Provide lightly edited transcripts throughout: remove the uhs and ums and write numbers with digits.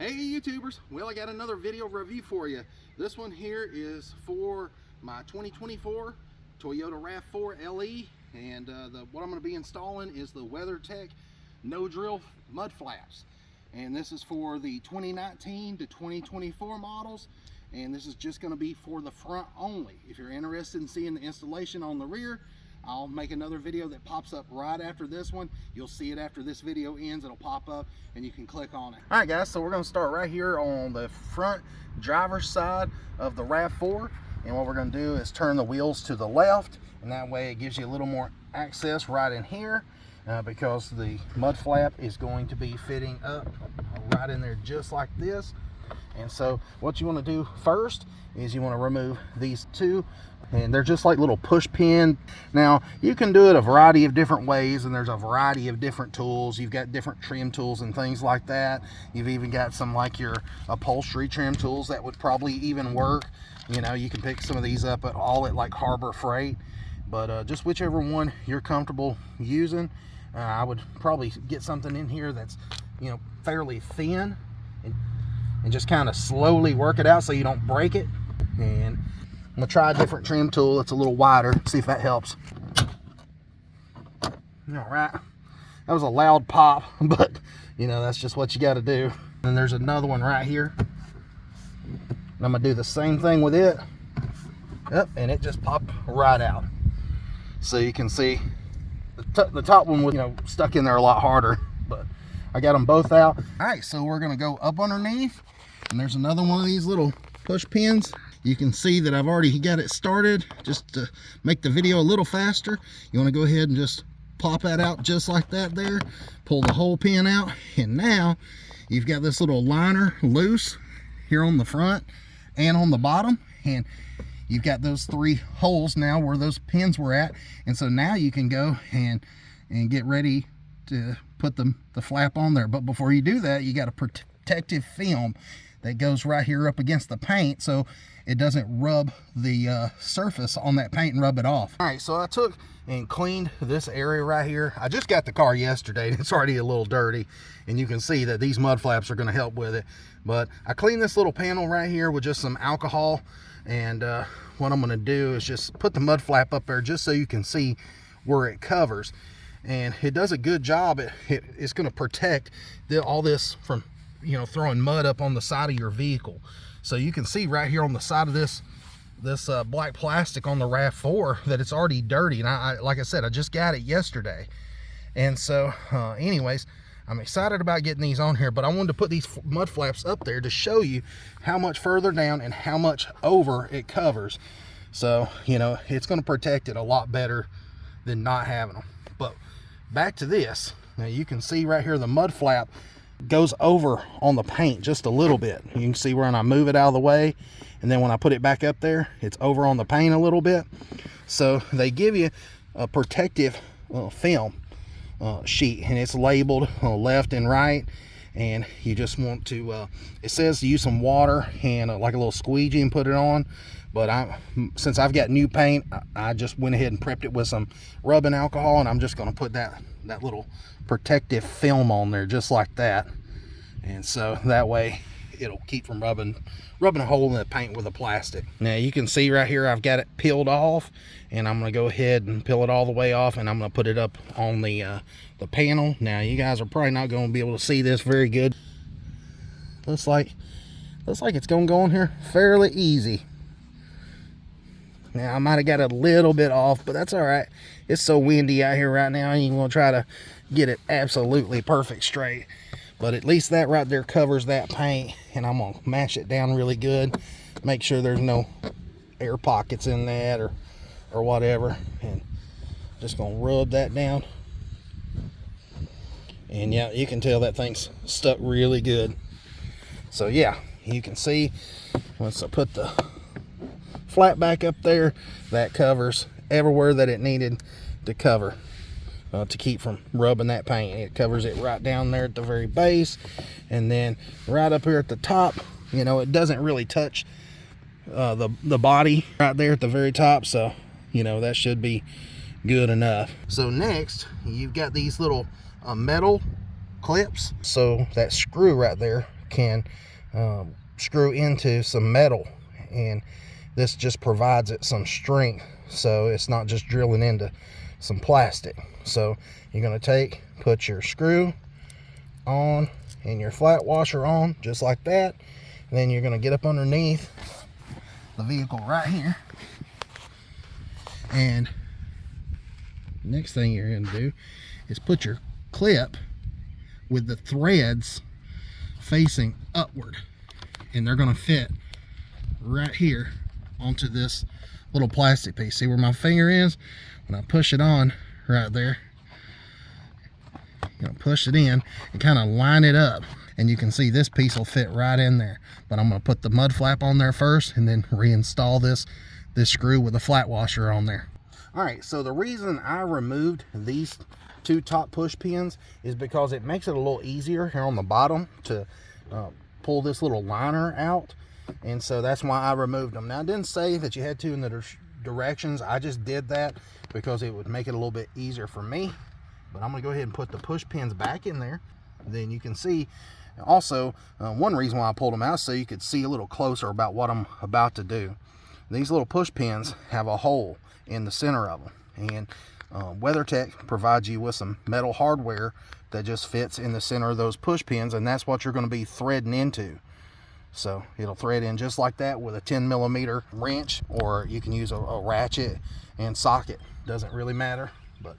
Hey YouTubers, well I got another video review for you. This one here is for my 2024 Toyota RAV4 LE, and what I'm going to be installing is the WeatherTech no drill mud flaps, and this is for the 2019 to 2024 models, and this is just going to be for the front only. If you're interested in seeing the installation on the rear, I'll make another video that pops up right after this one. You'll see it after this video ends. It'll pop up and you can click on it. All right guys, so we're going to start right here on the front driver's side of the RAV4, and what we're going to do is turn the wheels to the left, and that way it gives you a little more access right in here, because the mud flap is going to be fitting up right in there just like this. And so what you want to do first is you want to remove these two, and they're just like little push pin. Now you can do it a variety of different ways, and there's a variety of different tools. You've got different trim tools and things like that. You've even got some like your upholstery trim tools that would probably even work. You know, you can pick some of these up at like Harbor Freight, but just whichever one you're comfortable using. I would probably get something in here that's, you know, fairly thin, and just kind of slowly work it out so you don't break it. And I'm gonna try a different trim tool that's a little wider, see if that helps. All right, that was a loud pop, but you know, that's just what you got to do. And there's another one right here, and I'm gonna do the same thing with it. Yep, and it just popped right out. So you can see the top one was, you know, stuck in there a lot harder, but I got them both out. All right, so we're gonna go up underneath, and there's another one of these little push pins. You can see that I've already got it started just to make the video a little faster. You want to go ahead and just pop that out just like that there, pull the whole pin out, and now you've got this little liner loose here on the front and on the bottom, and you've got those three holes now where those pins were at. And so now you can go and get ready to put the flap on there. But before you do that, you got a protective film that goes right here up against the paint so it doesn't rub the surface on that paint and rub it off. All right, so I took and cleaned this area right here. I just got the car yesterday and it's already a little dirty, and you can see that these mud flaps are going to help with it. But I cleaned this little panel right here with just some alcohol, and what I'm going to do is just put the mud flap up there just so you can see where it covers, and it does a good job. It's going to protect all this from, you know, throwing mud up on the side of your vehicle. So you can see right here on the side of this black plastic on the RAV4 that it's already dirty, and I like I said, I just got it yesterday. And so anyways, I'm excited about getting these on here, but I wanted to put these mud flaps up there to show you how much further down and how much over it covers. So, you know, it's going to protect it a lot better than not having them. But back to this. Now you can see right here the mud flap goes over on the paint just a little bit. You can see when I move it out of the way, and then when I put it back up there, it's over on the paint a little bit. So they give you a protective film sheet, and it's labeled left and right, and you just want to it says to use some water and like a little squeegee and put it on. But since I've got new paint, I just went ahead and prepped it with some rubbing alcohol, and I'm just going to put that little protective film on there just like that, and so that way it'll keep from rubbing a hole in the paint with the plastic. Now you can see right here I've got it peeled off, and I'm going to go ahead and peel it all the way off, and I'm going to put it up on the panel. Now you guys are probably not going to be able to see this very good. Looks like it's going to go on here fairly easy. Now I might have got a little bit off, but that's all right. It's so windy out here right now, and you're going to try to get it absolutely perfect straight. But at least that right there covers that paint, and I'm going to mash it down really good, make sure there's no air pockets in that or whatever, and just going to rub that down. And yeah, you can tell that thing's stuck really good. So yeah, you can see once I put the flap back up there, that covers everywhere that it needed to cover, to keep from rubbing that paint. It covers it right down there at the very base, and then right up here at the top, you know, it doesn't really touch the body right there at the very top, so you know that should be good enough. So next, you've got these little metal clips. So that screw right there can screw into some metal, and this just provides it some strength, so it's not just drilling into some plastic. So you're going to put your screw on and your flat washer on just like that, and then you're going to get up underneath the vehicle right here, and next thing you're going to do is put your clip with the threads facing upward, and they're going to fit right here onto this little plastic piece. See where my finger is? When I push it on right there, you know, push it in and kind of line it up, and you can see this piece will fit right in there. But I'm going to put the mud flap on there first and then reinstall this screw with a flat washer on there. All right, so the reason I removed these two top push pins is because it makes it a little easier here on the bottom to pull this little liner out, and so that's why I removed them. Now, I didn't say that you had to in the directions. I just did that because it would make it a little bit easier for me. But I'm gonna go ahead and put the push pins back in there. Then you can see also one reason why I pulled them out, so you could see a little closer about what I'm about to do. These little push pins have a hole in the center of them, and WeatherTech provides you with some metal hardware that just fits in the center of those push pins, and that's what you're going to be threading into. So it'll thread in just like that with a 10mm wrench, or you can use a ratchet and socket. Doesn't really matter, but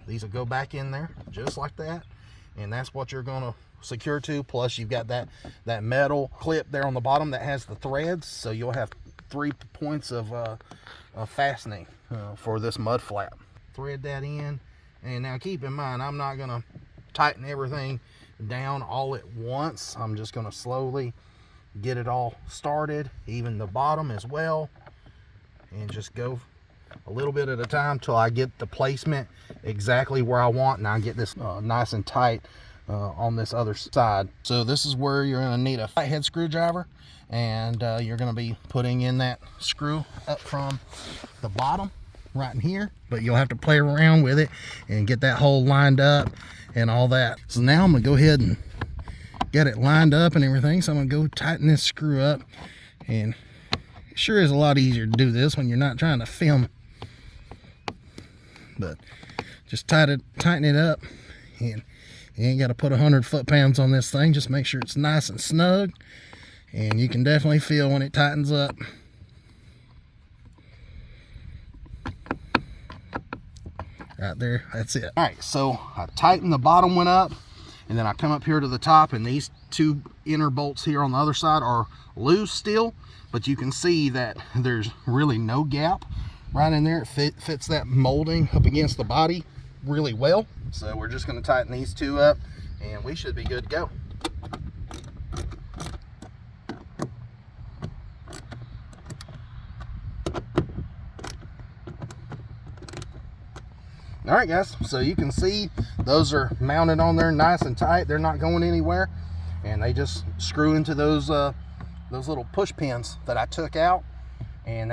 these will go back in there just like that, and that's what you're going to secure to. Plus you've got that metal clip there on the bottom that has the threads, so you'll have 3 points of fastening for this mud flap. Thread that in, and now keep in mind, I'm not going to tighten everything down all at once. I'm just going to slowly get it all started, even the bottom as well, and just go a little bit at a time till I get the placement exactly where I want, and I get this nice and tight on this other side. So this is where you're going to need a flathead screwdriver, and you're going to be putting in that screw up from the bottom right in here, but you'll have to play around with it and get that hole lined up and all that. So now I'm going to go ahead and get it lined up and everything. So I'm going to go tighten this screw up, and it sure is a lot easier to do this when you're not trying to film, but just tighten it up, and you ain't got to put 100 foot-pounds on this thing. Just make sure it's nice and snug, and you can definitely feel when it tightens up. Right there, that's it. All right, so I tighten the bottom one up, and then I come up here to the top, and these 2 inner bolts here on the other side are loose still, but you can see that there's really no gap right in there. It fits that molding up against the body really well. So we're just going to tighten these 2 up, and we should be good to go. All right, guys, so you can see those are mounted on there nice and tight. They're not going anywhere, and they just screw into those little push pins that I took out, and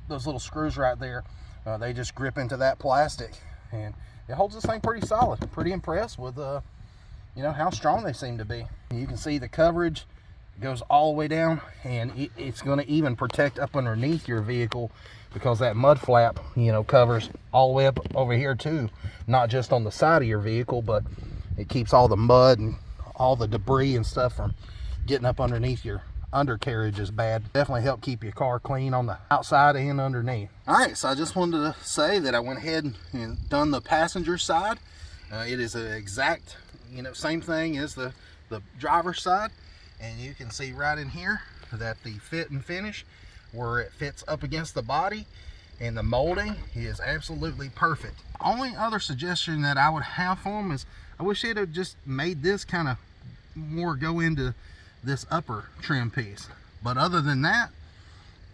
those little screws right there, they just grip into that plastic, and it holds this thing pretty solid. Pretty impressed with you know, how strong they seem to be. You can see the coverage goes all the way down, and it's going to even protect up underneath your vehicle, because that mud flap, you know, covers all the way up over here too, not just on the side of your vehicle, but it keeps all the mud and all the debris and stuff from getting up underneath your undercarriage is bad. Definitely help keep your car clean on the outside and underneath. All right, so I just wanted to say that I went ahead and done the passenger side. It is an exact, you know, same thing as the driver's side, and you can see right in here that the fit and finish, where it fits up against the body, and the molding is absolutely perfect. Only other suggestion that I would have for them is I wish they'd have just made this kind of more go into this upper trim piece, but other than that,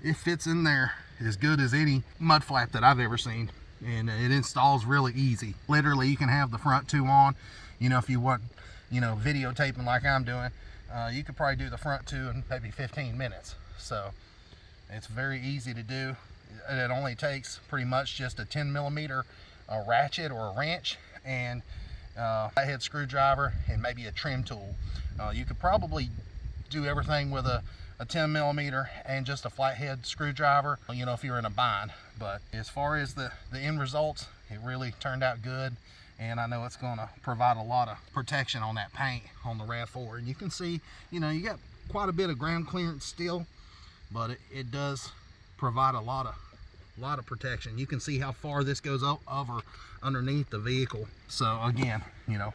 it fits in there as good as any mud flap that I've ever seen, and it installs really easy. Literally, you can have the front 2 on, you know, if you want, you know, videotaping like I'm doing, you could probably do the front 2 in maybe 15 minutes. So it's very easy to do. It only takes pretty much just a 10mm ratchet or a wrench, and flathead screwdriver, and maybe a trim tool. You could probably do everything with a 10 millimeter and just a flathead screwdriver, you know, if you're in a bind. But as far as the end results, it really turned out good, and I know it's going to provide a lot of protection on that paint on the RAV4. And you can see, you know, you got quite a bit of ground clearance still, but it does provide a lot of protection. You can see how far this goes over underneath the vehicle. So again, you know,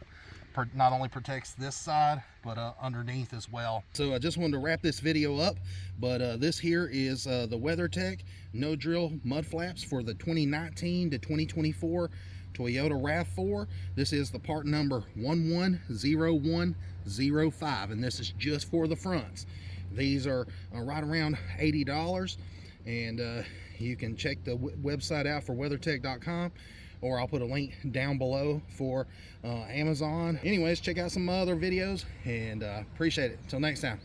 not only protects this side, but underneath as well. So I just wanted to wrap this video up, but this here is the WeatherTech no drill mud flaps for the 2019 to 2024 Toyota RAV4. This is the part number 110105, and this is just for the fronts. These are right around $80, and you can check the website out for weathertech.com, or I'll put a link down below for Amazon. Anyways, check out some other videos, and appreciate it. Until next time,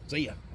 see ya.